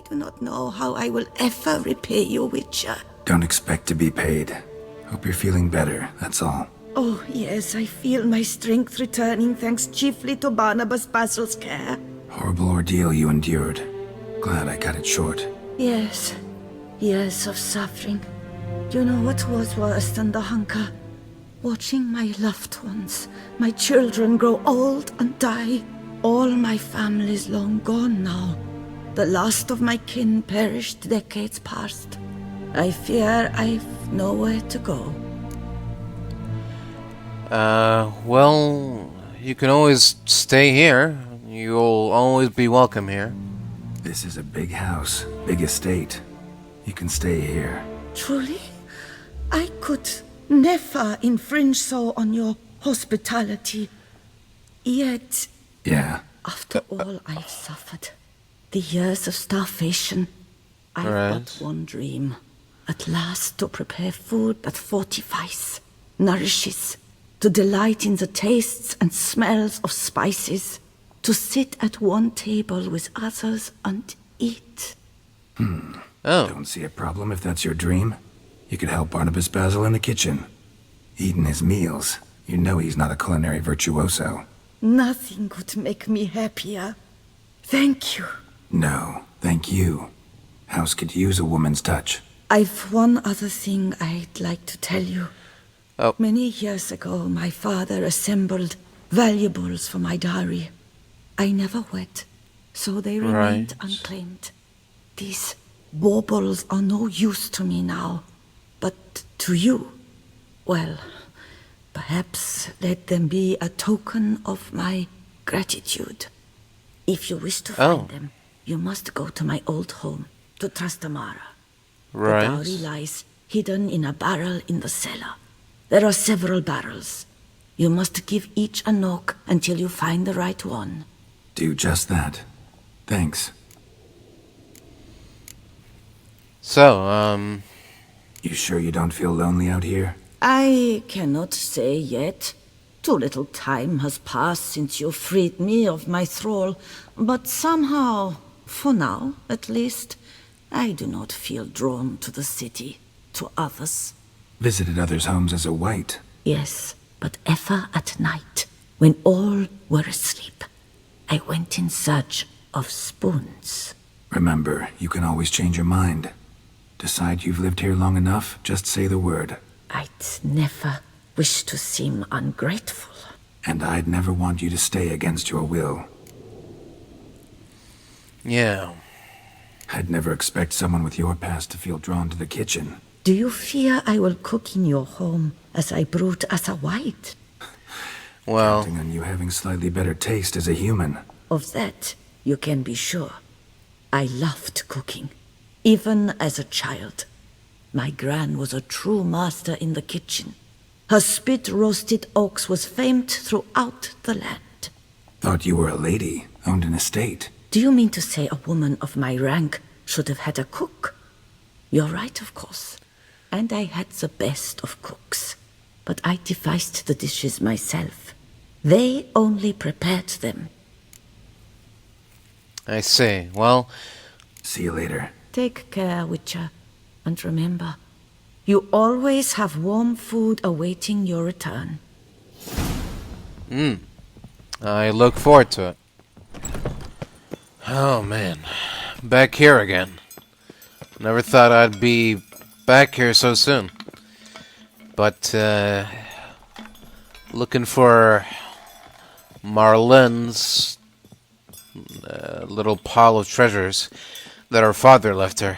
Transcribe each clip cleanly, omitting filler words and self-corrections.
do not know how I will ever repay you, Witcher. Don't expect to be paid. Hope you're feeling better, that's all. Oh, yes, I feel my strength returning thanks chiefly to Barnabas Basil's care. Horrible ordeal you endured. Glad I cut it short. Yes, years of suffering. Do you know what was worse than the hunger? Watching my loved ones, my children grow old and die. All my family's long gone now. The last of my kin perished decades past. I fear I've nowhere to go. Well, you can always stay here. You'll always be welcome here. This is a big house, big estate. You can stay here. Truly? I could never infringe so on your hospitality. Yet, Yeah. after all I've suffered, the years of starvation, I've but one dream. At last to prepare food that fortifies, nourishes, to delight in the tastes and smells of spices, to sit at one table with others and eat. Oh. Don't see a problem if that's your dream. You could help Barnabas Basil in the kitchen. Eating his meals. You know he's not a culinary virtuoso. Nothing could make me happier. Thank you. No, thank you. House could use a woman's touch. I've one other thing I'd like to tell you. Oh. Many years ago, my father assembled valuables for my dowry. I never wed, so they remained unclaimed. These baubles are no use to me now, but to you, well, perhaps let them be a token of my gratitude. If you wish to find them, you must go to my old home, to Trastamara. The dowry lies hidden in a barrel in the cellar. There are several barrels. You must give each a knock until you find the right one. Do just that. Thanks. So, You sure you don't feel lonely out here? I cannot say yet. Too little time has passed since you freed me of my thrall, but somehow, for now at least, I do not feel drawn to the city, to others. Visited others' homes as a white. Yes, but ever at night, when all were asleep, I went in search of spoons. Remember, you can always change your mind. Decide you've lived here long enough, just say the word. I'd never wish to seem ungrateful. And I'd never want you to stay against your will. yeah. I'd never expect someone with your past to feel drawn to the kitchen. Do you fear I will cook in your home as I brewed as a white? Well, Counting on you having slightly better taste as a human. Of that, you can be sure. I loved cooking, even as a child. My gran was a true master in the kitchen. Her spit-roasted ox was famed throughout the land. Thought you were a lady, owned an estate. Do you mean to say a woman of my rank should have had a cook? You're right, of course. And I had the best of cooks. But I devised the dishes myself. They only prepared them. I see. Well, See you later. Take care, Witcher. And remember, you always have warm food awaiting your return. I look forward to it. Oh man, back here again. Never thought I'd be back here so soon. But, looking for Marlene's little pile of treasures that her father left her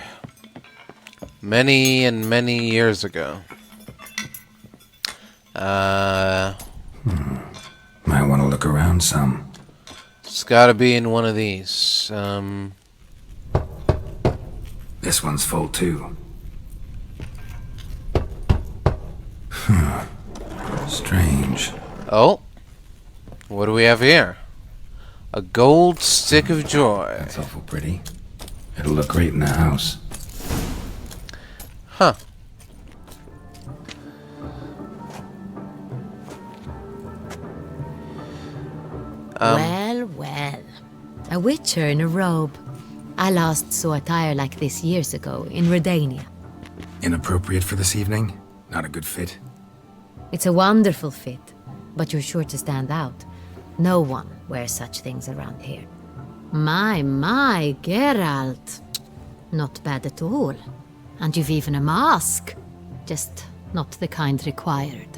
many and many years ago. Might want to look around some. It's gotta be in one of these. This one's full too. Strange. Oh, what do we have here? A gold stick of joy. That's awful pretty. It'll look great in the house. Huh. Well, well. A witcher in a robe. I last saw attire like this years ago in Redania. Inappropriate for this evening? Not a good fit? It's a wonderful fit, but you're sure to stand out. No one wears such things around here. My, Geralt. Not bad at all. And you've even a mask. Just not the kind required.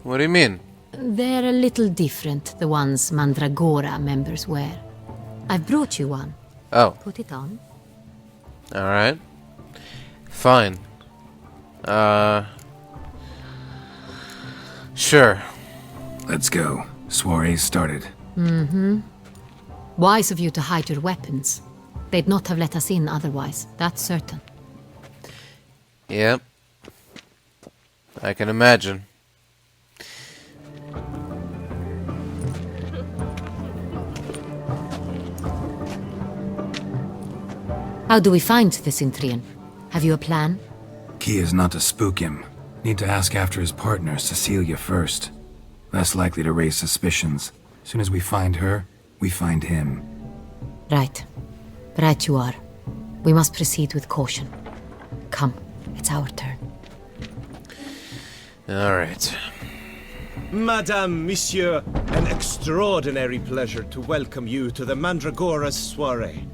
What do you mean? They're a little different, the ones Mandragora members wear. I've brought you one. Oh, Put it on. alright. Fine. Sure. Let's go. Soiree's started. Wise of you to hide your weapons. They'd not have let us in otherwise, that's certain. Yep. I can imagine. How do we find the Cintrian? Have you a plan? Key is not to spook him. Need to ask after his partner, Cecilia, first. Less likely to raise suspicions. Soon as we find her, we find him. Right. Right you are. We must proceed with caution. Come, it's our turn. Alright. Madame, Monsieur, an extraordinary pleasure to welcome you to the Mandragora's soiree.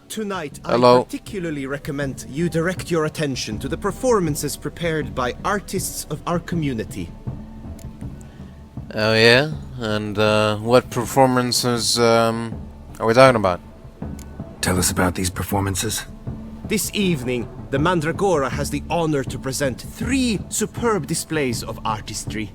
Tonight, Hello. I particularly recommend you direct your attention to the performances prepared by artists of our community. Oh yeah? And what performances are we talking about? Tell us about these performances. This evening, the Mandragora has the honor to present 3 superb displays of artistry.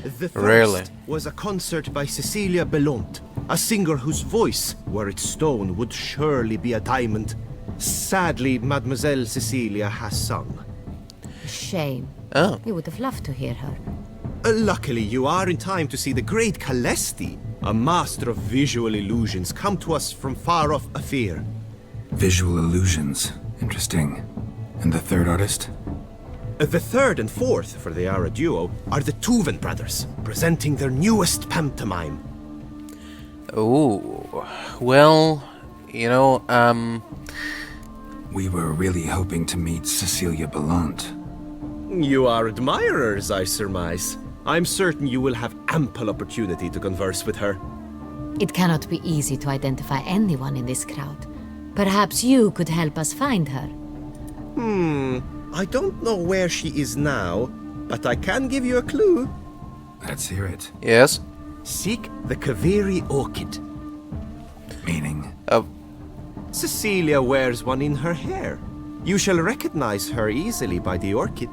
The first Really? was a concert by Cecilia Belont, a singer whose voice, were it stone, would surely be a diamond. Sadly, Mademoiselle Cecilia has sung. Shame. Oh. We would have loved to hear her. Luckily, you are in time to see the great Calesti, a master of visual illusions, come to us from far off Afir. Visual illusions. Interesting. And the third artist? The third and fourth, for they are a duo, are the Tuven brothers, presenting their newest pantomime. Ooh. Well, you know, We were really hoping to meet Cecilia Bellant. You are admirers, I surmise. I'm certain you will have ample opportunity to converse with her. It cannot be easy to identify anyone in this crowd. Perhaps you could help us find her. I don't know where she is now, but I can give you a clue. Let's hear it. yes? Seek the Kaveri orchid. Meaning? Cecilia wears one in her hair. You shall recognize her easily by the orchid.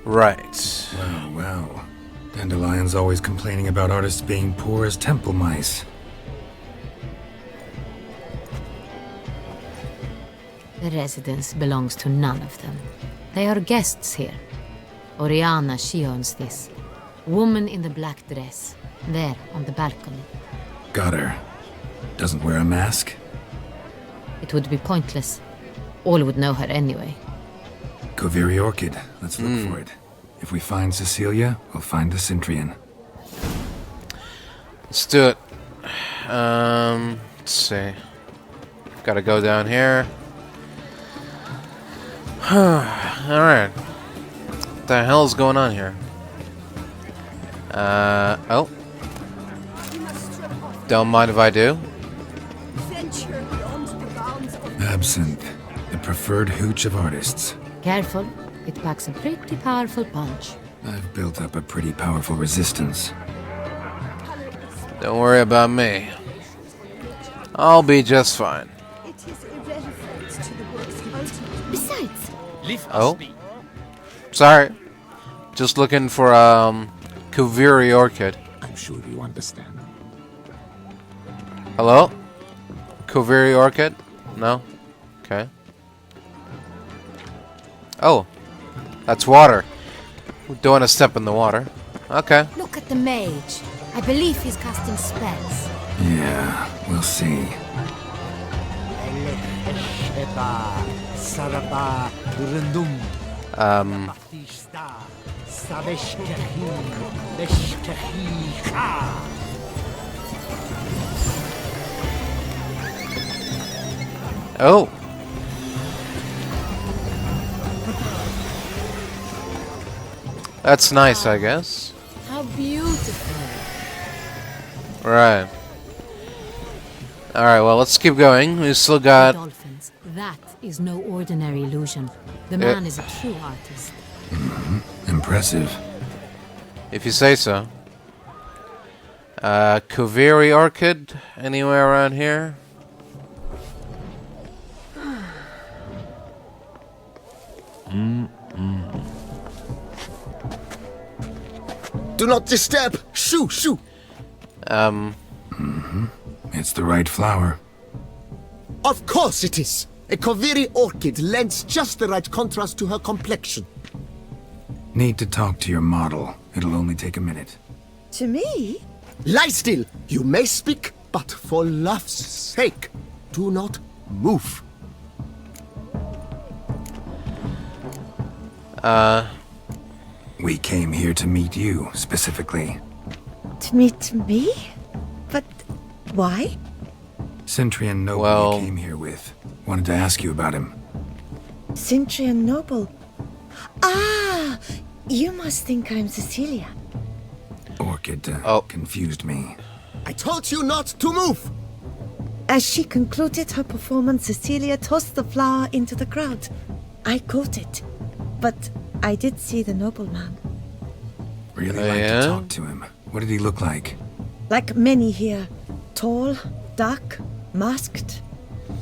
Right. Well. Dandelion's always complaining about artists being poor as temple mice. The residence belongs to none of them. They are guests here. Orianna, she owns this. Woman in the black dress. There, on the balcony. Got her. Doesn't wear a mask? It would be pointless. All would know her anyway. Kaveri Orchid. Let's look for it. If we find Cecilia, we'll find the Cintrian. Let's do it. Let's see. Gotta go down here. Alright. What the hell is going on here? Oh. Don't mind if I do. Absinthe. The preferred hooch of artists. Careful, it packs a pretty powerful punch. I've built up a pretty powerful resistance. Don't worry about me. I'll be just fine. Besides, Oh. Sorry. Just looking for, Kaveri Orchid. I'm sure you understand. Hello? Kaveri Orchid? No? Okay. Oh. That's water. Don't want to step in the water. Okay. look at the mage. I believe he's casting spells. Yeah, we'll see. Oh. That's nice, I guess. How beautiful. Right. Alright, well, let's keep going. We've still got... Dolphins. That is no ordinary illusion. The man is a true artist. Impressive. If you say so. Kuviri Orchid? Anywhere around here? Do not disturb! Shoo, shoo! It's the right flower. Of course it is! A Kuviri orchid lends just the right contrast to her complexion. Need to talk to your model. It'll only take a minute. To me? Lie still! You may speak, but for love's sake, do not move. We came here to meet you, specifically. To meet me? But why? Cintrian Noble Well- you came here with. Wanted to ask you about him. Cintrian Noble. Ah! You must think I'm Cecilia. Orchid Oh. confused me. I told you not to move! As she concluded her performance, Cecilia tossed the flower into the crowd. I caught it. But I did see the nobleman. Really Oh, like yeah? to talk to him. What did he look like? Like many here. Tall, dark, masked.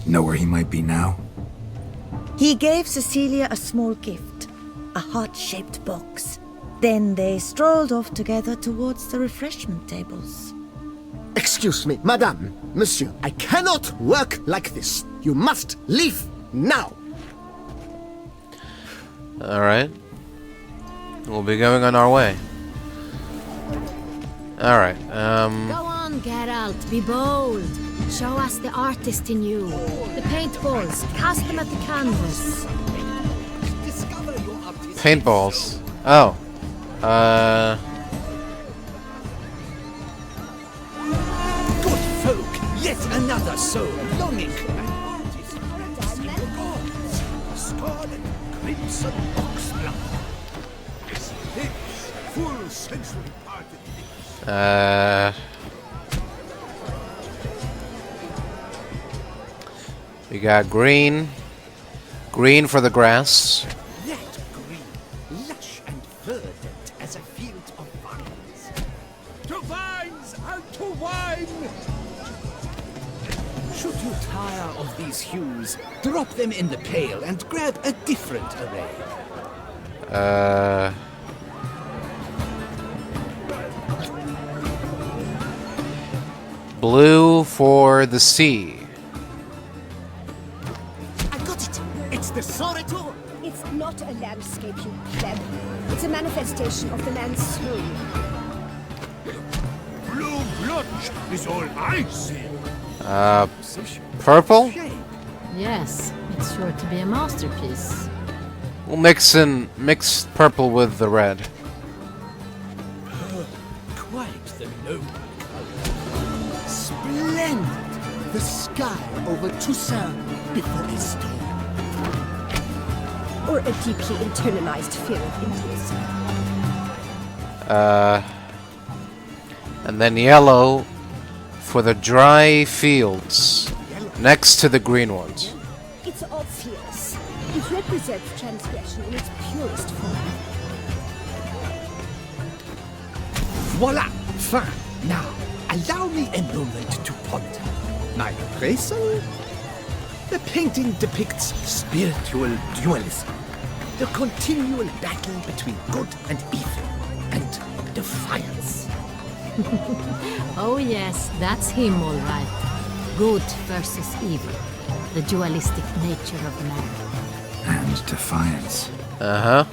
Know where he might be now? He gave Cecilia a small gift. A heart-shaped box. Then they strolled off together towards the refreshment tables. Excuse me, madame, monsieur, I cannot work like this. You must leave now! Alright. We'll be going on our way. Alright, Go on, Geralt. Be bold. Show us the artist in you. The paintballs. Cast them at the canvas. paintballs. Oh. Good folk, yet another soul longing. Scarlet crimson oxblood. This lips, full sensual parted lips. We got green. Green for the grass. That green, lush and verdant as a field of vines. To vines and to wine! Should you tire of these hues, drop them in the pail and grab a different array. Blue for the sea. I got it! It's the Soretor! It's not a landscape, you pleb. It's a manifestation of the man's soul. Blue blotch is all I see. Purple? Yes, it's sure to be a masterpiece. We'll mix purple with the red. Quite the noble color. Splendid! The sky over Toussaint before a storm. Or a deeply internalized fear of intimacy. And then yellow for the dry fields next to the green ones. It's obvious. It represents transgression in its purest form. Voila! Fine. Now, allow me a moment to ponder. My appraisal? The painting depicts spiritual dualism. The continual battle between good and evil. And defiance. Oh yes, that's him all right. Good versus evil. The dualistic nature of man. And defiance. Uh-huh.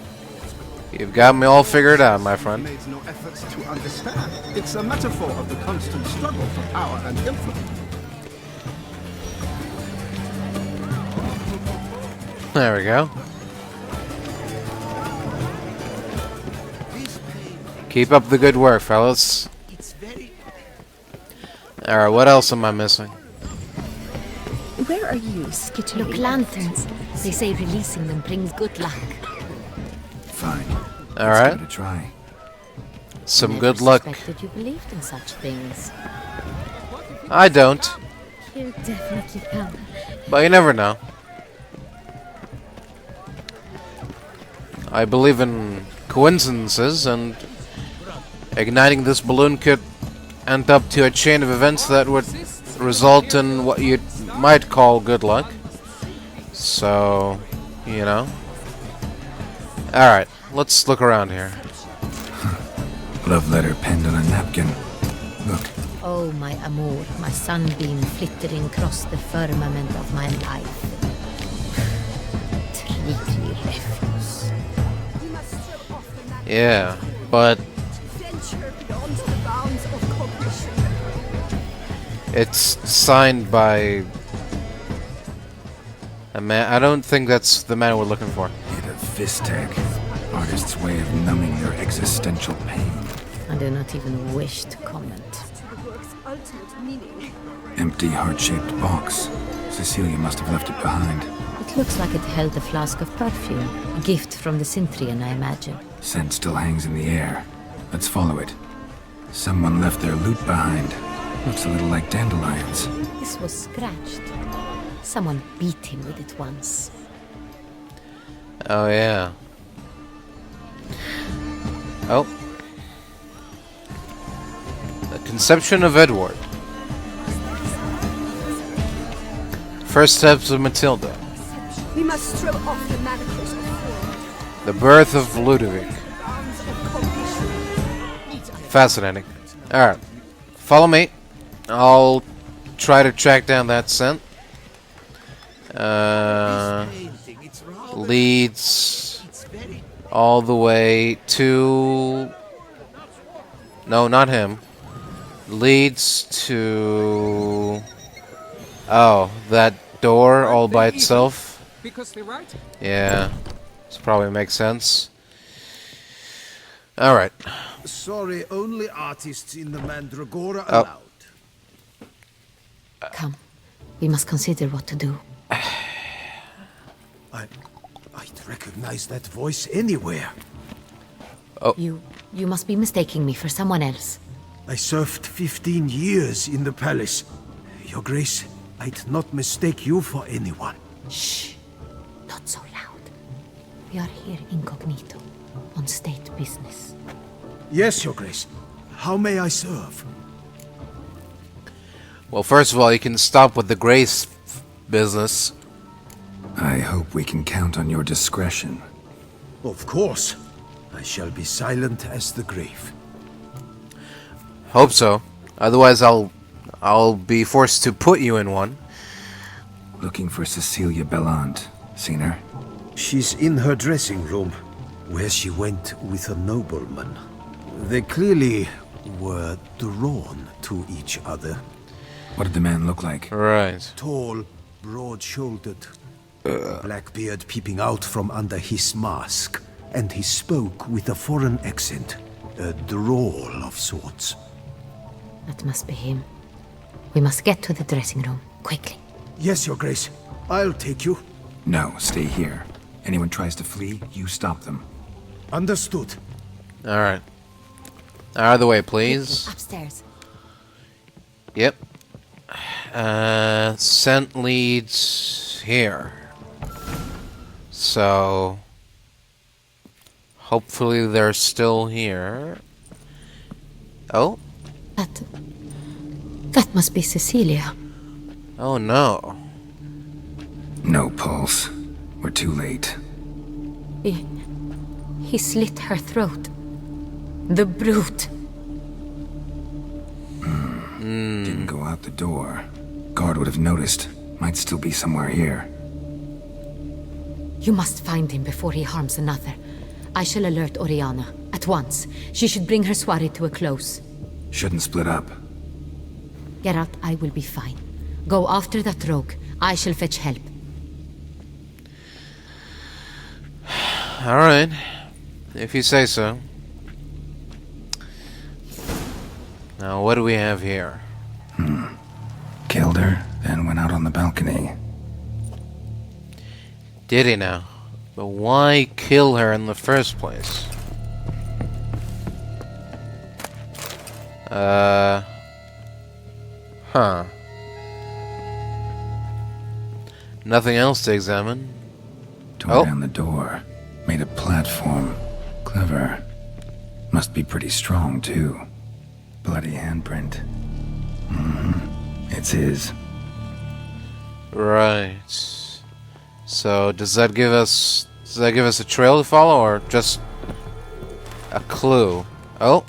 You've got me all figured out, my friend. Made no efforts to understand. It's a metaphor of the constant struggle for power and influence. There we go. Keep up the good work, fellas. It's very... Alright, what else am I missing? Where are you skittering? Look, lanterns. They say releasing them brings good luck. Fine. Alright. Let's give it a try. Some Never good luck. suspected you believed in such things. I don't. You definitely can. But you never know. I believe in coincidences, and igniting this balloon could end up to a chain of events that would result in what you might call good luck. So, you know. Alright, let's look around here. Love letter penned on a napkin. Look, Oh, my amour, my sunbeam flittering across the firmament of my life. Treacly refuse. We must strip off the manacles. Yeah, but Venture beyond the bounds of cognition. it's signed by a man. I don't think that's the man we're looking for. hit a fist tag. Artist's way of numbing their existential pain. I do not even wish to comment. To the work's ultimate meaning. Empty heart-shaped box. Cecilia must have left it behind. It looks like it held a flask of perfume. A gift from the Cintrian, I imagine. Scent still hangs in the air. Let's follow it. Someone left their loot behind. Looks a little like dandelions. This was scratched. Someone beat him with it once. Oh, yeah. Oh. The Conception of Edward. First steps of Matilda. We must strip off the manacles of fraud. The birth of Ludovic. Bounds of cognition. Fascinating. Alright. Follow me. I'll try to track down that scent. Leads all the way to... No, not him. Leads to... Oh, that door all by itself. Because they write. Yeah. This probably makes sense. Alright. Sorry, only artists in the Mandragora Oh. allowed. Come, we must consider what to do. I'd recognize that voice anywhere. You must be mistaking me for someone else. I served 15 years in the palace. Your Grace, I'd not mistake you for anyone. Shh! Not so loud. We are here incognito, on state business. Yes, Your Grace. How may I serve? Well, first of all, you can stop with the grace business. I hope we can count on your discretion. Of course. I shall be silent as the grave. Hope so. Otherwise, I'll be forced to put you in one. Looking for Cecilia Bellant. Seen her? She's in her dressing room, where she went with a nobleman. They clearly were drawn to each other. What did the man look like? Right. Tall, broad-shouldered, black beard peeping out from under his mask, and he spoke with a foreign accent, a drawl of sorts. That must be him. We must get to the dressing room, quickly. Yes, Your Grace. I'll take you. No, stay here. Anyone tries to flee, you stop them. Understood. Alright. Out of the way, please. Upstairs. Yep. Scent leads here. So... hopefully they're still here. Oh? That must be Cecilia. Oh no. No pulse. We're too late. He slit her throat. The brute. Didn't go out the door. Guard would have noticed. Might still be somewhere here. You must find him before he harms another. I shall alert Orianna. At once. She should bring her soirée to a close. Shouldn't split up. Geralt, I will be fine. Go after that rogue. I shall fetch help. Alright. If you say so. Now, what do we have here? Killed her, then went out on the balcony. Did he now? But why kill her in the first place? Huh. Nothing else to examine. Tore down the door. Made a platform. Clever. Must be pretty strong, too. Bloody handprint. It's his. Right. So does that give us a trail to follow, or just a clue? Oh.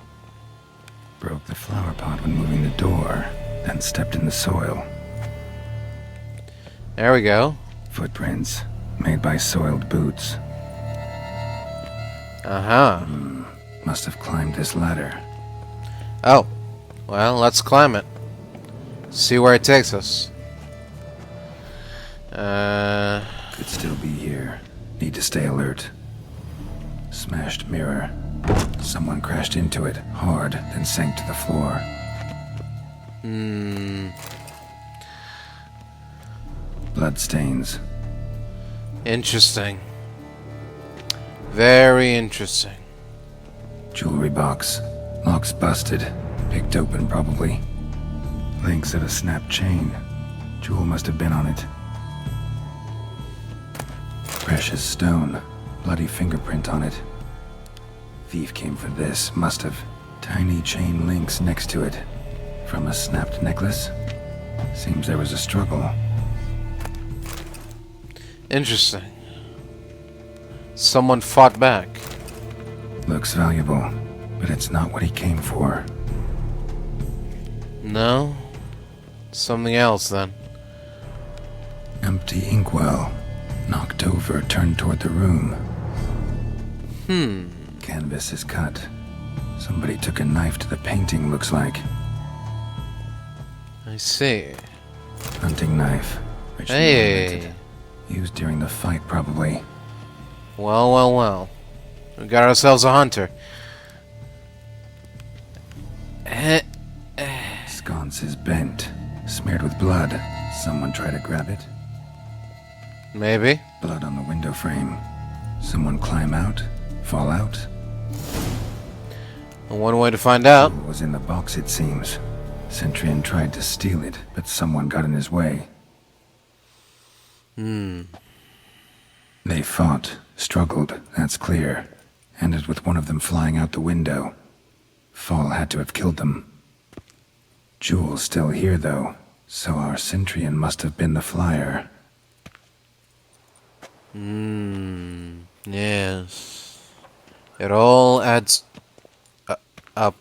Broke the flower pot when moving the door, then stepped in the soil. There we go. Footprints, made by soiled boots. Uh-huh. Must have climbed this ladder. Oh. Well, let's climb it. See where it takes us. Could still be here. Need to stay alert. Smashed mirror. Someone crashed into it, hard, then sank to the floor. Bloodstains. Interesting. Very interesting. Jewelry box. Lock's busted. Picked open, probably. Links of a snapped chain. Jewel must have been on it. Precious stone. Bloody fingerprint on it. Thief came for this. Must have. Tiny chain links next to it. From a snapped necklace? Seems there was a struggle. Interesting. Someone fought back. Looks valuable, but it's not what he came for. No? Something else, then. Empty inkwell. Knocked over, turned toward the room. Canvas is cut. Somebody took a knife to the painting, looks like. I see. Hunting knife. Richly Hey! ornamented. Used during the fight, probably. Well, well, well. We got ourselves a hunter. Sconce is bent. Smeared with blood. Someone try to grab it? Maybe. Blood on the window frame. Someone climb out? Fall out? One way to find out. Jewel was in the box, it seems. Centurion tried to steal it, but someone got in his way. They fought, struggled, that's clear. Ended with one of them flying out the window. Fall had to have killed them. Jewel's still here, though, so our Cintrian must have been the flyer. Yes. It all adds up.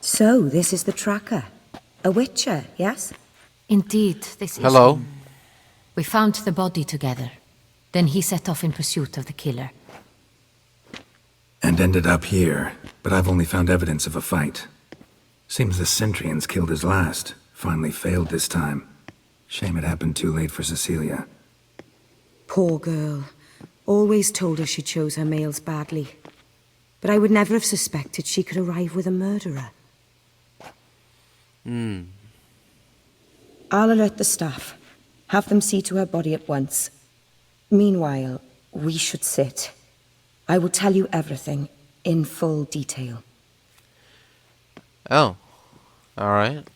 So, this is the tracker. A witcher, yes? Indeed, this is Hello. him. We found the body together. Then he set off in pursuit of the killer. And ended up here, but I've only found evidence of a fight. Seems the Centurions killed his last. Finally failed this time. Shame it happened too late for Cecilia. Poor girl. Always told her she chose her males badly. But I would never have suspected she could arrive with a murderer. I'll alert the staff. Have them see to her body at once. Meanwhile, we should sit. I will tell you everything, in full detail. Oh. Alright.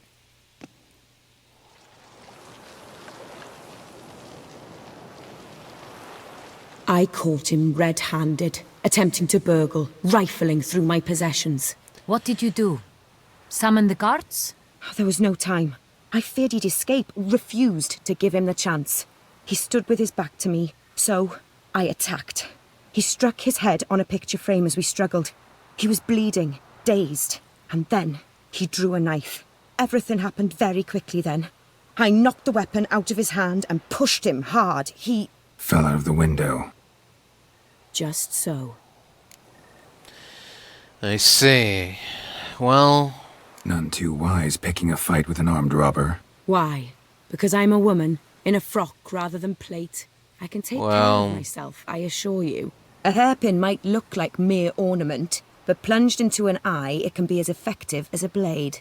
I caught him red-handed, attempting to burgle, rifling through my possessions. What did you do? Summon the guards? There was no time. I feared he'd escape, refused to give him the chance. He stood with his back to me, so I attacked. He struck his head on a picture frame as we struggled. He was bleeding, dazed, and then he drew a knife. Everything happened very quickly then. I knocked the weapon out of his hand and pushed him hard. He Fell out of the window. just so. I see. Well, None too wise picking a fight with an armed robber. Why? Because I'm a woman, in a frock rather than plate. I can take care Well- of myself, I assure you. A hairpin might look like mere ornament, but plunged into an eye, it can be as effective as a blade.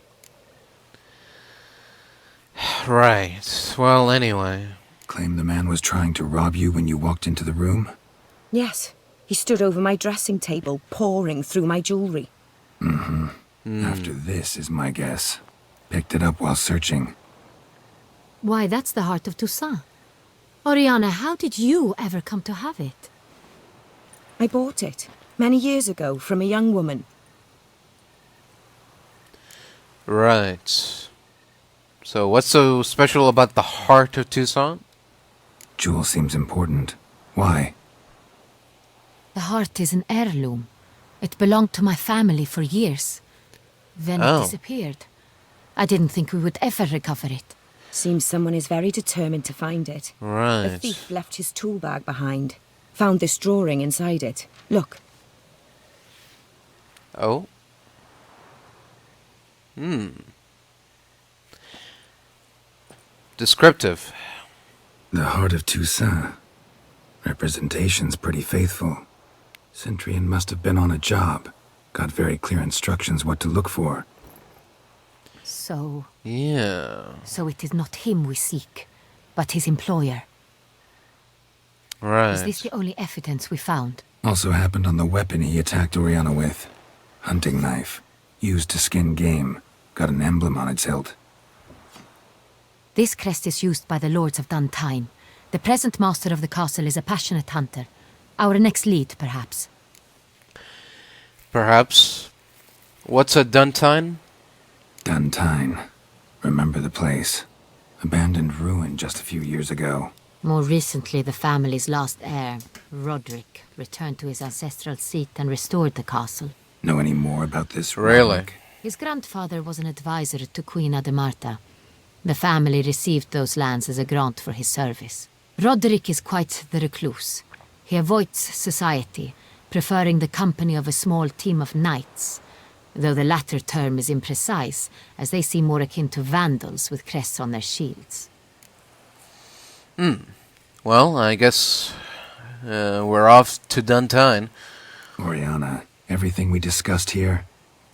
Right. Well, anyway. Claim the man was trying to rob you when you walked into the room? Yes. He stood over my dressing table, pouring through my jewelry. After this is my guess. Picked it up while searching. Why, that's the heart of Toussaint. Orianna, how did you ever come to have it? I bought it, many years ago, from a young woman. Right. So what's so special about the heart of Toussaint? Jewel seems important. Why? The heart is an heirloom. It belonged to my family for years. Then it disappeared. I didn't think we would ever recover it. Seems someone is very determined to find it. Right. The thief left his tool bag behind. Found this drawing inside it. Look. Oh. Descriptive. The heart of Toussaint. Representation's pretty faithful. Centurion must have been on a job. Got very clear instructions what to look for. So it is not him we seek, but his employer. Right. Is this the only evidence we found? Also happened on the weapon he attacked Orianna with. Hunting knife. Used to skin game. Got an emblem on its hilt. This crest is used by the Lords of Duntine. The present master of the castle is a passionate hunter. Our next lead, perhaps. Perhaps. What's a Duntine? Duntine. Remember the place. Abandoned ruin just a few years ago. More recently, the family's last heir, Roderick, returned to his ancestral seat and restored the castle. Know any more about this? Really? Roderick? His grandfather was an advisor to Queen Ademarta. The family received those lands as a grant for his service. Roderick is quite the recluse. He avoids society, preferring the company of a small team of knights, though the latter term is imprecise, as they seem more akin to vandals with crests on their shields. Well, I guess we're off to Duntine. Orianna, everything we discussed here,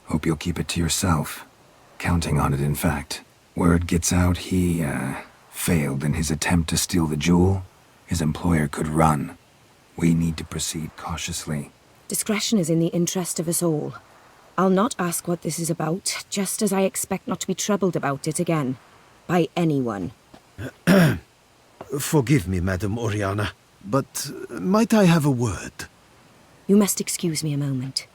hope you'll keep it to yourself. Counting on it, in fact. Word gets out he, failed in his attempt to steal the jewel. His employer could run. We need to proceed cautiously. Discretion is in the interest of us all. I'll not ask what this is about, just as I expect not to be troubled about it again. By anyone. Forgive me, Madam Orianna, but might I have a word? You must excuse me a moment.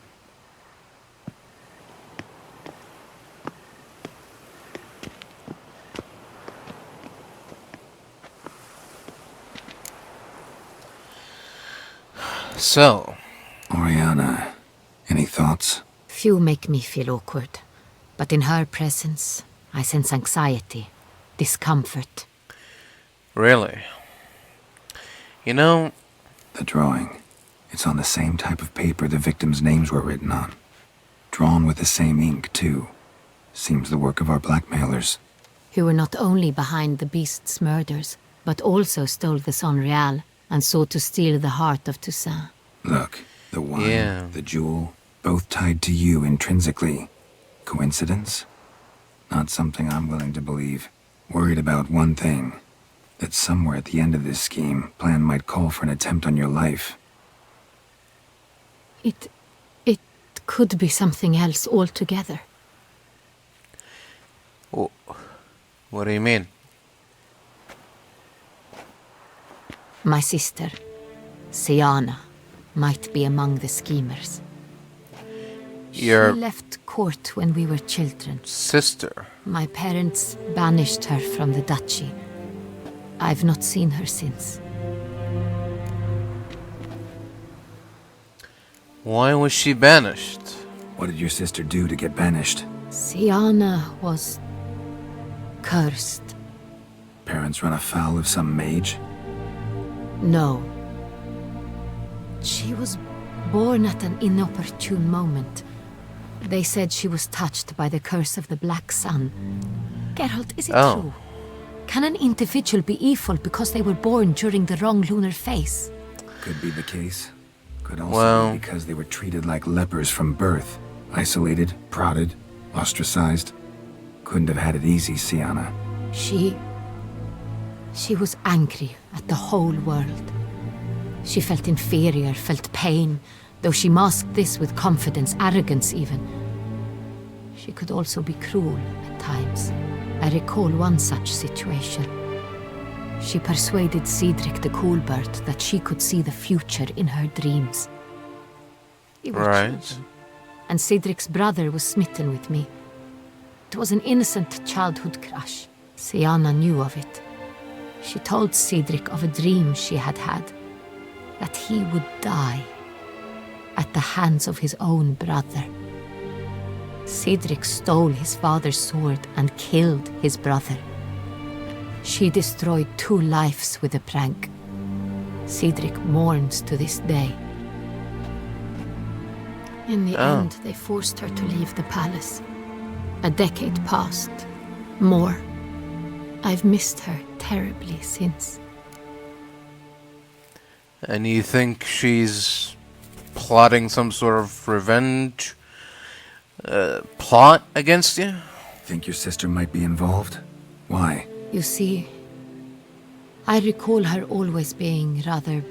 So, Orianna, any thoughts? Few make me feel awkward, but in her presence, I sense anxiety, discomfort. really? You know, The drawing. It's on the same type of paper the victims' names were written on. Drawn with the same ink, too. Seems the work of our blackmailers. Who were not only behind the beast's murders, but also stole the Son Real and sought to steal the heart of Toussaint. Look, the wine, Yeah. the jewel, both tied to you intrinsically. Coincidence? Not something I'm willing to believe. Worried about one thing. That somewhere at the end of this scheme, plan might call for an attempt on your life. It could be something else altogether. what do you mean? My sister, Siana, might be among the schemers. Your She left court when we were children. sister. My parents banished her from the duchy. I've not seen her since. Why was she banished? What did your sister do to get banished? Siana was cursed. Parents run afoul of some mage? No. She was born at an inopportune moment. They said she was touched by the curse of the Black Sun. Geralt, is it true? Can an individual be evil because they were born during the wrong lunar phase? Could be the case. Could also be because they were treated like lepers from birth. Isolated, prodded, ostracized. Couldn't have had it easy, Siana. She was angry at the whole world. She felt inferior, felt pain, though she masked this with confidence, arrogance even. She could also be cruel at times. I recall one such situation. She persuaded Cedric the Coolbird that she could see the future in her dreams. We were children, and Cedric's brother was smitten with me. It was an innocent childhood crush. Sienna knew of it. She told Cedric of a dream she had had, that he would die at the hands of his own brother. Cedric stole his father's sword and killed his brother. She destroyed 2 lives with a prank. Cedric mourns to this day. In the end, they forced her to leave the palace. A decade passed. More. I've missed her terribly since. And you think she's plotting some sort of revenge plot against you? Think your sister might be involved? Why? You see, I recall her always being rather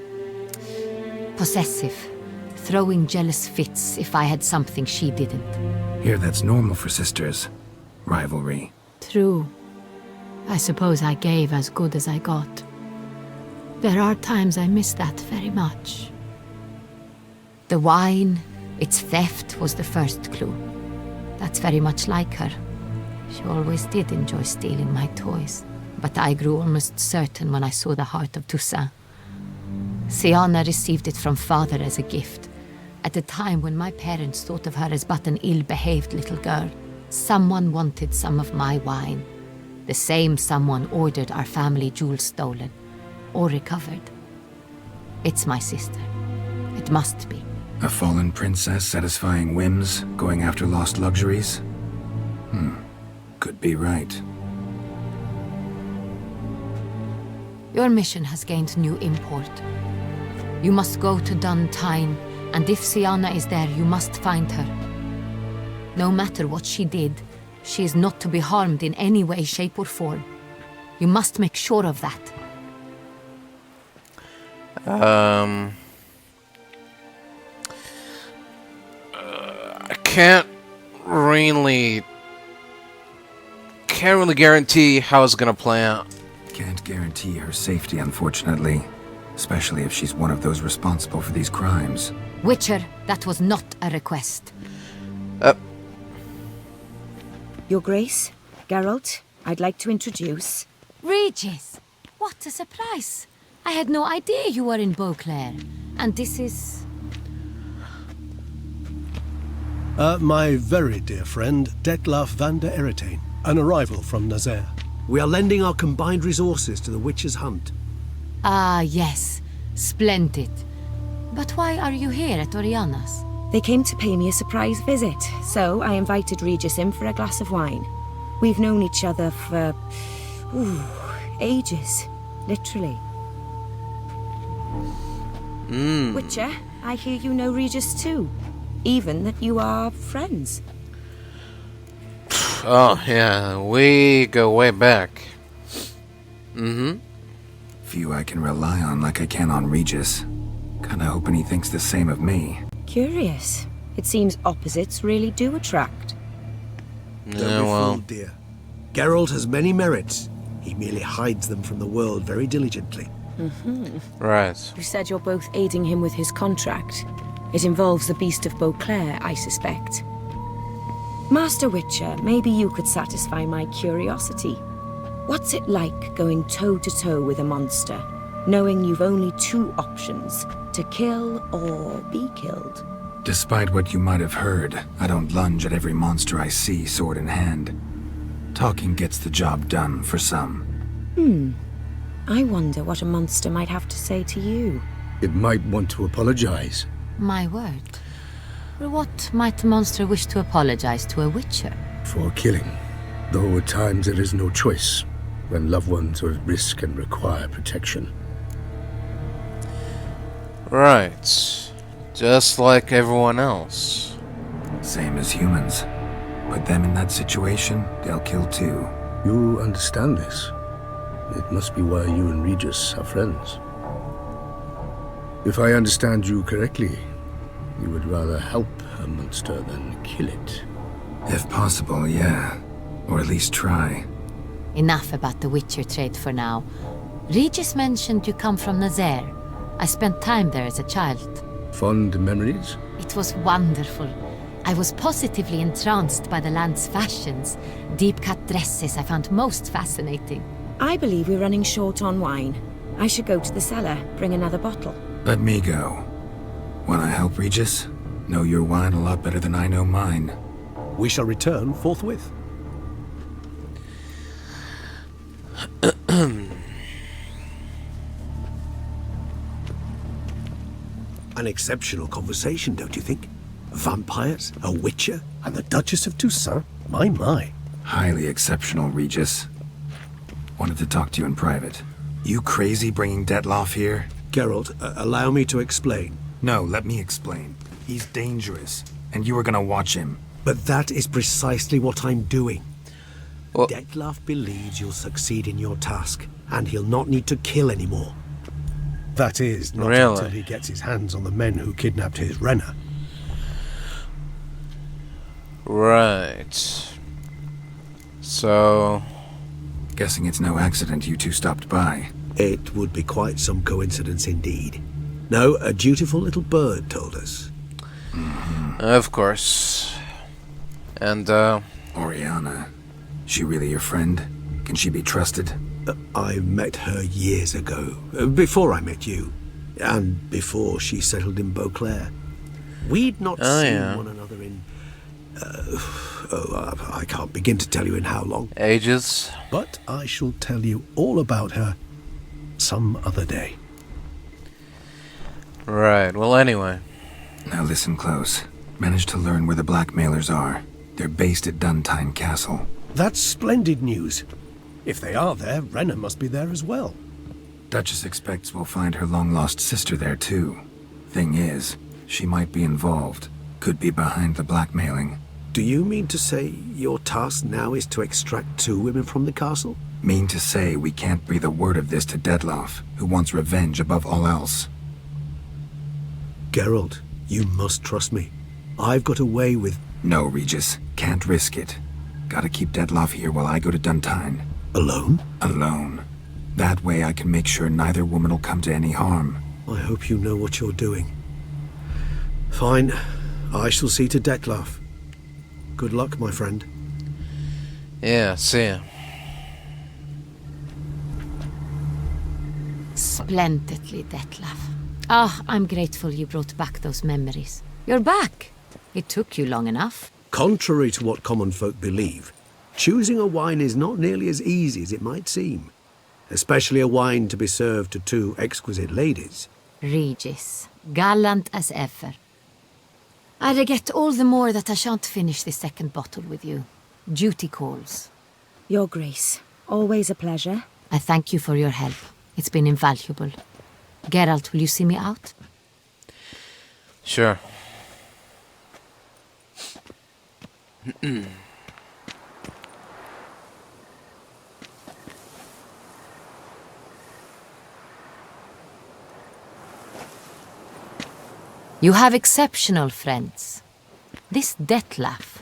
possessive, throwing jealous fits if I had something she didn't. Here, that's normal for sisters. Rivalry. True. I suppose I gave as good as I got. There are times I miss that very much. The wine, its theft, was the first clue. That's very much like her. She always did enjoy stealing my toys. But I grew almost certain when I saw the heart of Toussaint. Sienna received it from father as a gift, at a time when my parents thought of her as but an ill-behaved little girl. Someone wanted some of my wine. The same someone ordered our family jewels stolen, or recovered. It's my sister. It must be. A fallen princess satisfying whims, going after lost luxuries? Could be right. Your mission has gained new import. You must go to Duntine, and if Sienna is there, you must find her. No matter what she did, she is not to be harmed in any way, shape, or form. You must make sure of that. I can't really guarantee how it's gonna play out. Can't guarantee her safety, unfortunately. Especially if she's one of those responsible for these crimes. Witcher, that was not a request. Your Grace, Geralt, I'd like to introduce... Regis! What a surprise! I had no idea you were in Beauclair. And this is... My very dear friend, Dettlaff van der Eretain, an arrival from Nazaire. We are lending our combined resources to the Witch's hunt. Ah, yes. Splendid. But why are you here at Orianna's? They came to pay me a surprise visit, so I invited Regis in for a glass of wine. We've known each other for... ages. Literally. Witcher, I hear you know Regis too. Even that you are friends. Oh, yeah, we go way back. Few I can rely on like I can on Regis. Kinda hoping he thinks the same of me. Curious. It seems opposites really do attract. Don't be fooled, dear. Geralt has many merits. He merely hides them from the world very diligently. Right. You said you're both aiding him with his contract. It involves the Beast of Beauclair, I suspect. Master Witcher, maybe you could satisfy my curiosity. What's it like going toe-to-toe with a monster, knowing you've only 2 options, to kill or be killed? Despite what you might have heard, I don't lunge at every monster I see sword in hand. Talking gets the job done for some. I wonder what a monster might have to say to you. It might want to apologize. My word. For what might a monster wish to apologize to a witcher? For killing. Though at times there is no choice, when loved ones are at risk and require protection. Right. Just like everyone else. Same as humans. Put them in that situation, they'll kill too. You understand this. It must be why you and Regis are friends. If I understand you correctly, you would rather help a monster than kill it. If possible, yeah. Or at least try. Enough about the Witcher trade for now. Regis mentioned you come from Nazaire. I spent time there as a child. Fond memories? It was wonderful. I was positively entranced by the land's fashions. Deep-cut dresses I found most fascinating. I believe we're running short on wine. I should go to the cellar, bring another bottle. Let me go. Wanna help, Regis? Know your wine a lot better than I know mine. We shall return forthwith. An exceptional conversation, don't you think? Vampires, a witcher, and the Duchess of Toussaint? My. Highly exceptional, Regis. Wanted to talk to you in private. You crazy bringing Dettlaff here? Geralt, allow me to explain. No, let me explain. He's dangerous, and you were gonna watch him. But that is precisely what I'm doing. Well, Dettlaff believes you'll succeed in your task, and he'll not need to kill anymore. That is, not Really? until he gets his hands on the men who kidnapped his Renna. right. So, Guessing it's no accident you two stopped by. It would be quite some coincidence indeed. No, a dutiful little bird told us. of course. And, Orianna. She really your friend? Can she be trusted? I met her years ago, before I met you, and before she settled in Beauclair. We'd not seen yeah. one another in... I can't begin to tell you in how long. ages. But I shall tell you all about her some other day. Right, well, anyway. Now listen close. Managed to learn where the blackmailers are. They're based at Duntine Castle. That's splendid news. If they are there, Renna must be there as well. Duchess expects we'll find her long-lost sister there, too. Thing is, she might be involved. Could be behind the blackmailing. Do you mean to say your task now is to extract 2 women from the castle? Mean to say we can't breathe a word of this to Dettlaff, who wants revenge above all else. Geralt, you must trust me. I've got away with... No, Regis. Can't risk it. Gotta keep Dettlaff here while I go to Duntine. Alone? Alone. That way I can make sure neither woman will come to any harm. I hope you know what you're doing. Fine. I shall see to Dettlaff. Good luck, my friend. Yeah, see ya. Splendidly, Dettlaff. I'm grateful you brought back those memories. You're back. It took you long enough. Contrary to what common folk believe, choosing a wine is not nearly as easy as it might seem. Especially a wine to be served to 2 exquisite ladies. Regis, gallant as ever. I regret all the more that I shan't finish this second bottle with you. Duty calls. Your Grace, always a pleasure. I thank you for your help. It's been invaluable. Geralt, will you see me out? Sure. You have exceptional friends. This Dettlaff,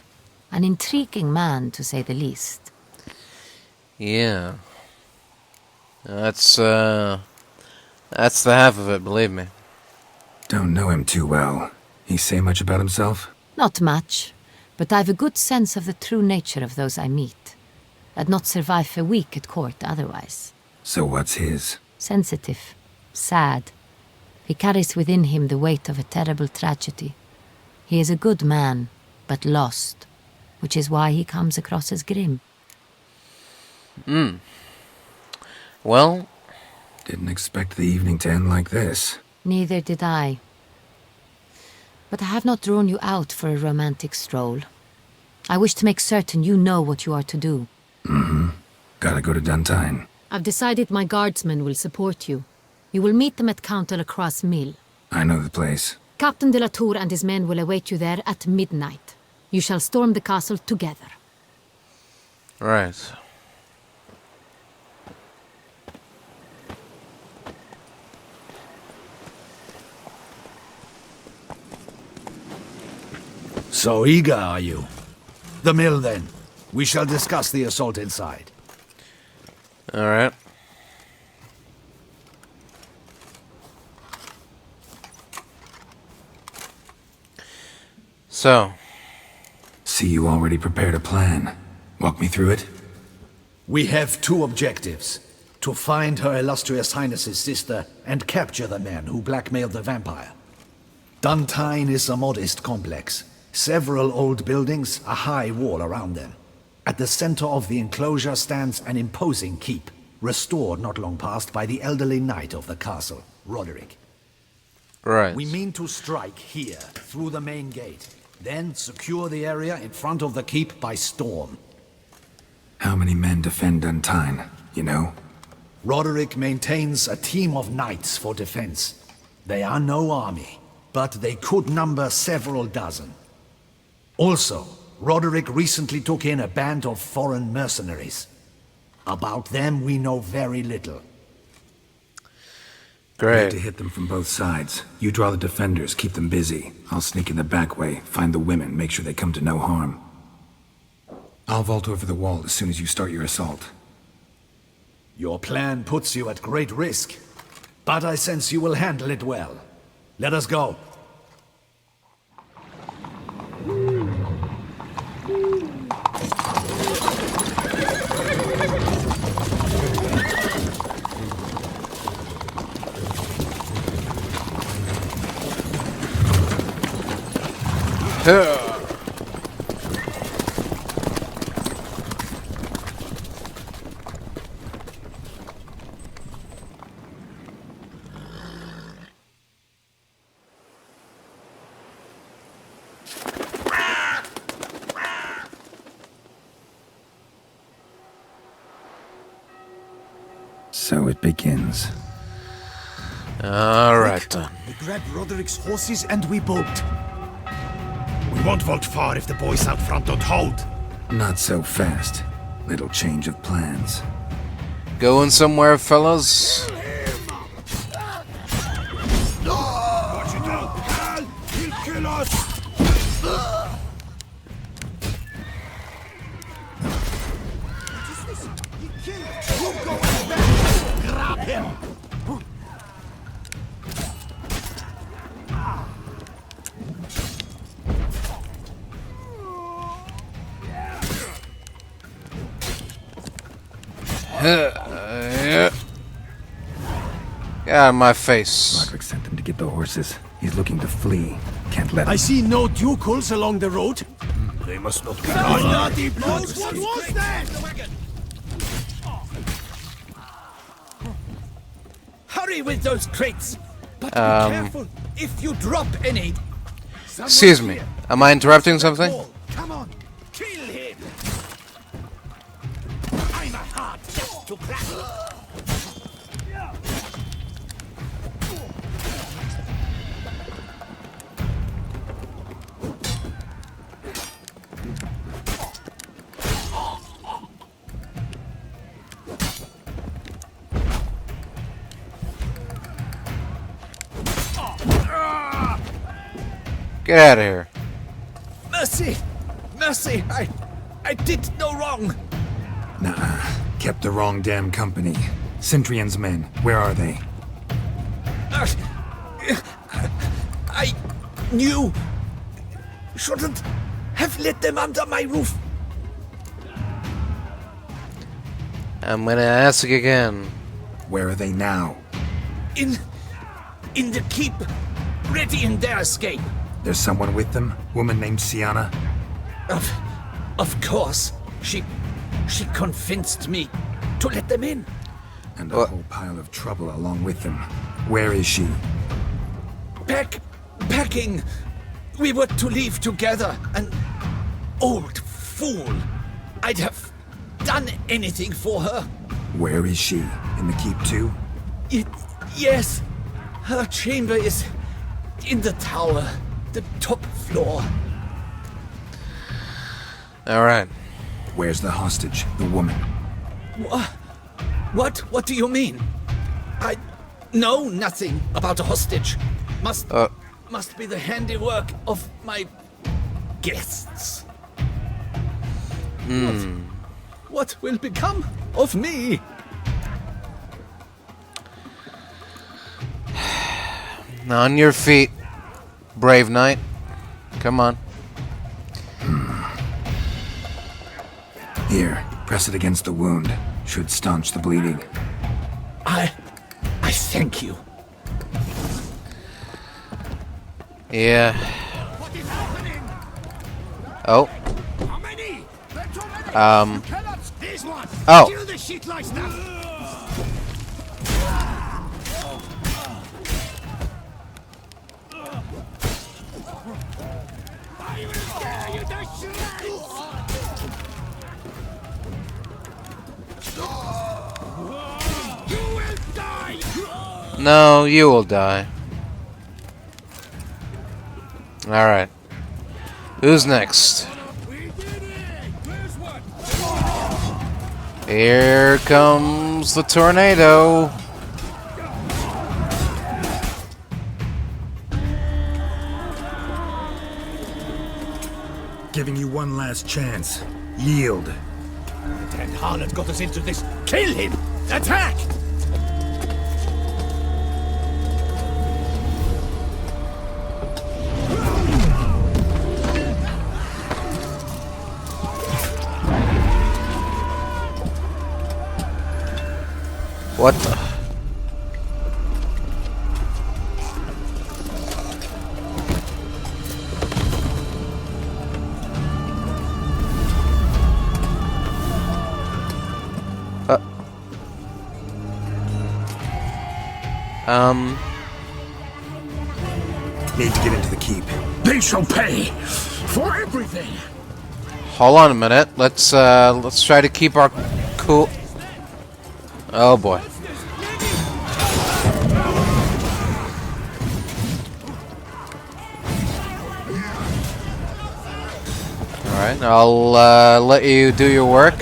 an intriguing man to say the least. Yeah. That's the half of it, believe me. Don't know him too well. He say much about himself? Not much, but I've a good sense of the true nature of those I meet. I'd not survive a week at court otherwise. So what's his? Sensitive, sad. He carries within him the weight of a terrible tragedy. He is a good man, but lost, which is why he comes across as grim. Well, Didn't expect the evening to end like this. Neither did I. But I have not drawn you out for a romantic stroll. I wish to make certain you know what you are to do. Gotta go to Duntine. I've decided my guardsmen will support you. You will meet them at Count de la Croix's mill. I know the place. Captain de la Tour and his men will await you there at midnight. You shall storm the castle together. right. So eager, are you? The mill, then. We shall discuss the assault inside. Alright. So. See, you already prepared a plan. Walk me through it. We have two objectives. To find Her Illustrious Highness's sister and capture the man who blackmailed the vampire. Duntine is a modest complex. Several old buildings, a high wall around them. At the center of the enclosure stands an imposing keep, restored not long past by the elderly knight of the castle, Roderick. Right. We mean to strike here, through the main gate, then secure the area in front of the keep by storm. How many men defend Duntine, you know? Roderick maintains a team of knights for defense. They are no army, but they could number several dozen. Also, Roderick recently took in a band of foreign mercenaries. About them we know very little. Great. To hit them from both sides. You draw the defenders, keep them busy. I'll sneak in the back way, find the women, make sure they come to no harm. I'll vault over the wall as soon as you start your assault. Your plan puts you at great risk, but I sense you will handle it well. Let us go. So it begins. Alright then. We grab Roderick's horses and we bolt. We won't vault far if the boys out front don't hold. Not so fast. Little change of plans. Going somewhere, fellas? Watch it out, Hal! He'll kill us! Grab him! Get out of my face. Roderick sent them to get the horses. He's looking to flee. Can't let him. I see no ducals along the road. They must not be bloody blows. What was that? Hurry with those crates! But be careful if you drop any. Excuse me. Am I interrupting something? Come on, kill him! I'm a hard nut to crack. Get out of here. Mercy! Mercy! I did no wrong! Nah, kept the wrong damn company. Cintrian's men, where are they? I knew... shouldn't have let them under my roof. I'm gonna ask again. Where are they now? In the keep, ready in their escape. There's someone with them? Woman named Sienna? Of course. She convinced me to let them in. And a whole pile of trouble along with them. Where is she? Packing. We were to leave together. An old fool. I'd have done anything for her. Where is she? In the keep too? Yes. Her chamber is in the tower. The top floor. Alright. Where's the hostage? The woman? What? What do you mean? I know nothing about a hostage. Must be the handiwork of my guests. What will become of me? On your feet, brave knight. Come on. Here, press it against the wound. Should staunch the bleeding. I thank you. Yeah. Oh. Oh. No, you will die. Alright. Who's next? Here comes the tornado. Giving you one last chance. Yield. The damned harlot got us into this. Kill him! Attack! What the? Need to get into the keep. They shall pay for everything. Hold on a minute. Let's try to keep our cool. Oh boy. Alright, I'll let you do your work.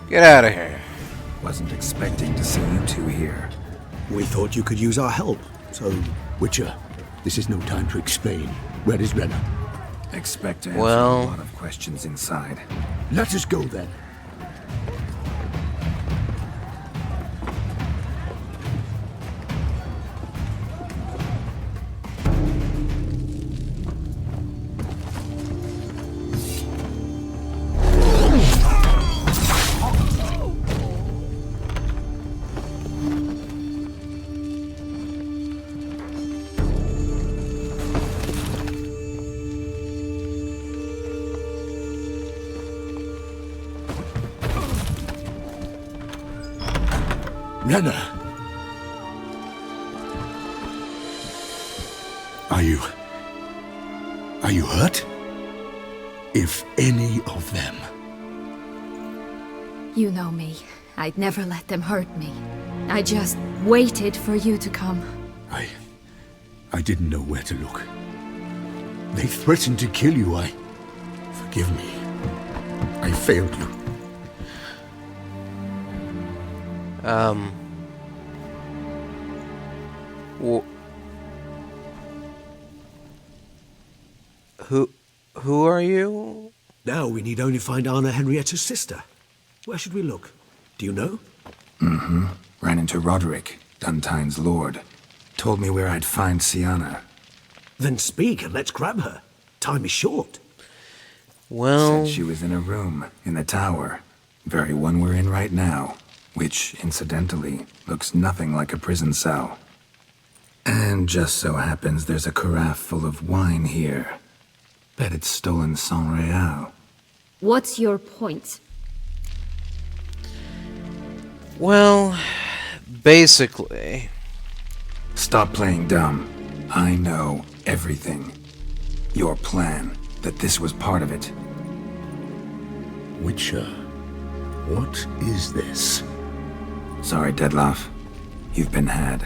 Get out of here. Wasn't expecting to see you two here. We thought you could use our help, so... Witcher, this is no time to explain. Where is Renna? Expect to answer Well- a lot of questions inside. Let us go then. Renna! Are you hurt? If any of them. You know me. I'd never let them hurt me. I just waited for you to come. I didn't know where to look. They threatened to kill you. Forgive me. I failed you. Who are you? Now we need only find Anna Henrietta's sister. Where should we look? Do you know? Ran into Roderick, Duntine's lord. Told me where I'd find Sienna. Then speak and let's grab her. Time is short. Well, Said she was in a room in the tower. Very one we're in right now. Which, incidentally, looks nothing like a prison cell. And just so happens there's a carafe full of wine here. Bet it's stolen San Real. What's your point? well, basically. Stop playing dumb. I know everything. Your plan. that this was part of it. Witcher, what is this? Sorry, Dettlaff. You've been had.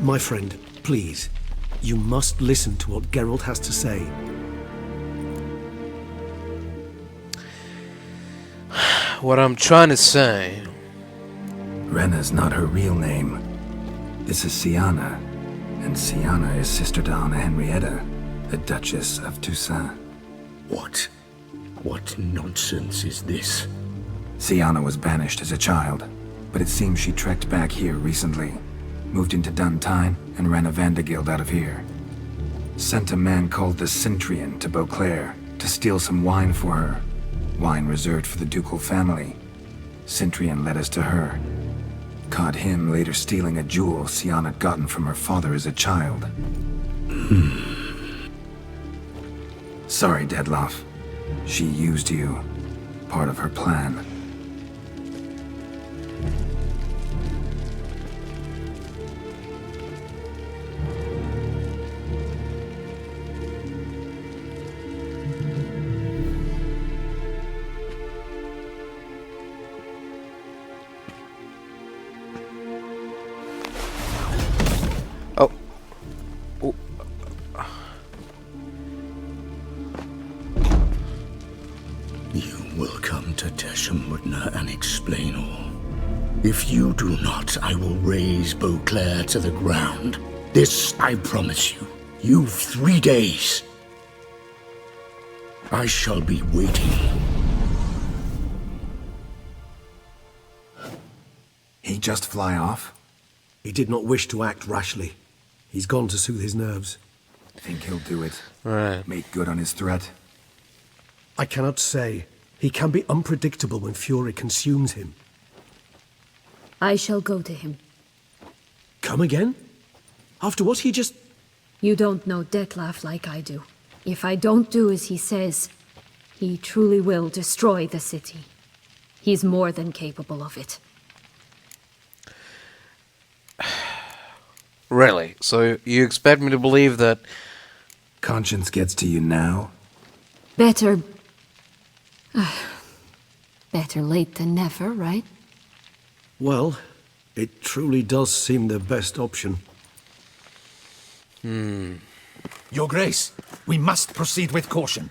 My friend, please. You must listen to what Geralt has to say. What I'm trying to say... Renna's not her real name. This is Siana, and Siana is sister to Anna Henrietta, the Duchess of Toussaint. What nonsense is this? Siana was banished as a child, but it seems she trekked back here recently, moved into Duntine, and ran a Vandergild out of here. Sent a man called the Cintrian to Beauclair to steal some wine for her. Wine reserved for the ducal family. Cintrian led us to her. Caught him later stealing a jewel Siana had gotten from her father as a child. Sorry, Dettlaff. She used you. Part of her plan. And explain all. If you do not, I will raise Beauclair to the ground. This I promise you. You've 3 days. I shall be waiting. He just fly off? He did not wish to act rashly. He's gone to soothe his nerves. Think he'll do it? Right. Make good on his threat? I cannot say. He can be unpredictable when fury consumes him. I shall go to him. Come again? After what he just... You don't know Dettlaff like I do. If I don't do as he says, he truly will destroy the city. He's more than capable of it. Really? So you expect me to believe that... Conscience gets to you now? Better late than never, right? Well, it truly does seem the best option. Your Grace, we must proceed with caution.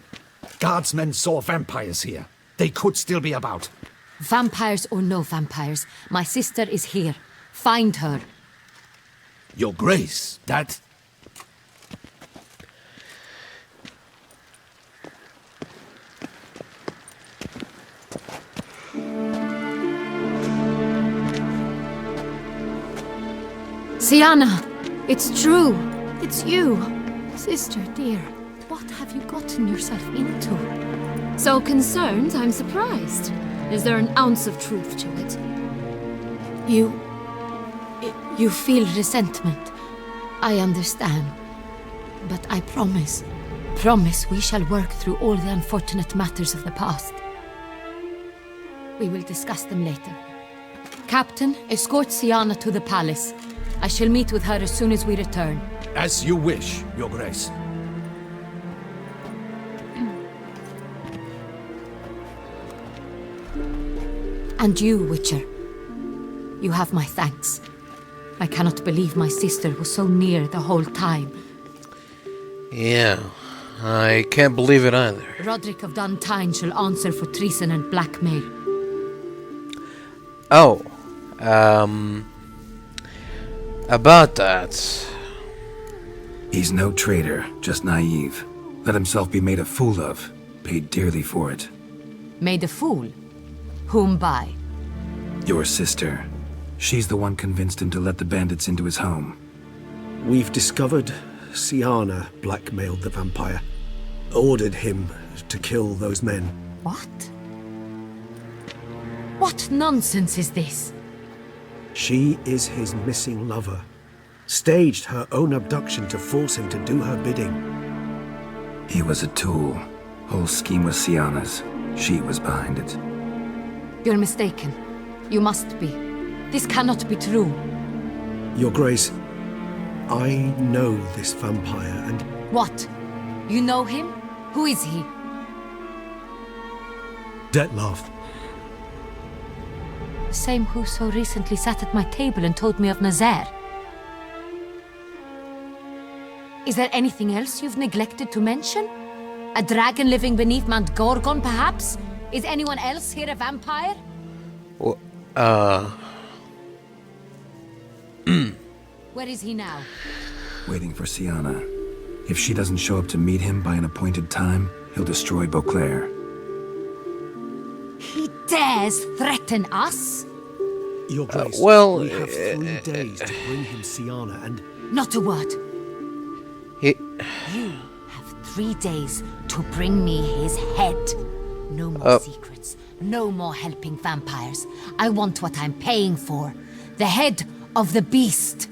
Guardsmen saw vampires here. They could still be about. Vampires or no vampires, my sister is here. Find her. Your Grace, that... Siana! It's true! It's you! Sister, dear, what have you gotten yourself into? So concerned, I'm surprised. Is there an ounce of truth to it? You feel resentment. I understand. But I promise we shall work through all the unfortunate matters of the past. We will discuss them later. Captain, escort Siana to the palace. I shall meet with her as soon as we return. As you wish, Your Grace. And you, Witcher. You have my thanks. I cannot believe my sister was so near the whole time. Yeah, I can't believe it either. Roderick of Duntine shall answer for treason and blackmail. Oh, about that. He's no traitor, just naive. Let himself be made a fool of. Paid dearly for it. Made a fool? Whom by? Your sister. She's the one convinced him to let the bandits into his home. We've discovered Siana blackmailed the vampire. Ordered him to kill those men. What? What nonsense is this? She is his missing lover. Staged her own abduction to force him to do her bidding. He was a tool. Whole scheme was Siana's. She was behind it. You're mistaken. You must be. This cannot be true. Your Grace, I know this vampire and... What? You know him? Who is he? Dettlaff. The same who so recently sat at my table and told me of Nazaire. Is there anything else you've neglected to mention? A dragon living beneath Mount Gorgon, perhaps? Is anyone else here a vampire? Where is he now? Waiting for Sienna. If she doesn't show up to meet him by an appointed time, he'll destroy Beauclair. He dares threaten us? Your Grace, well, we have 3 days to bring him Sienna and... Not a word. You have 3 days to bring me his head. No more secrets. No more helping vampires. I want what I'm paying for. The head of the beast.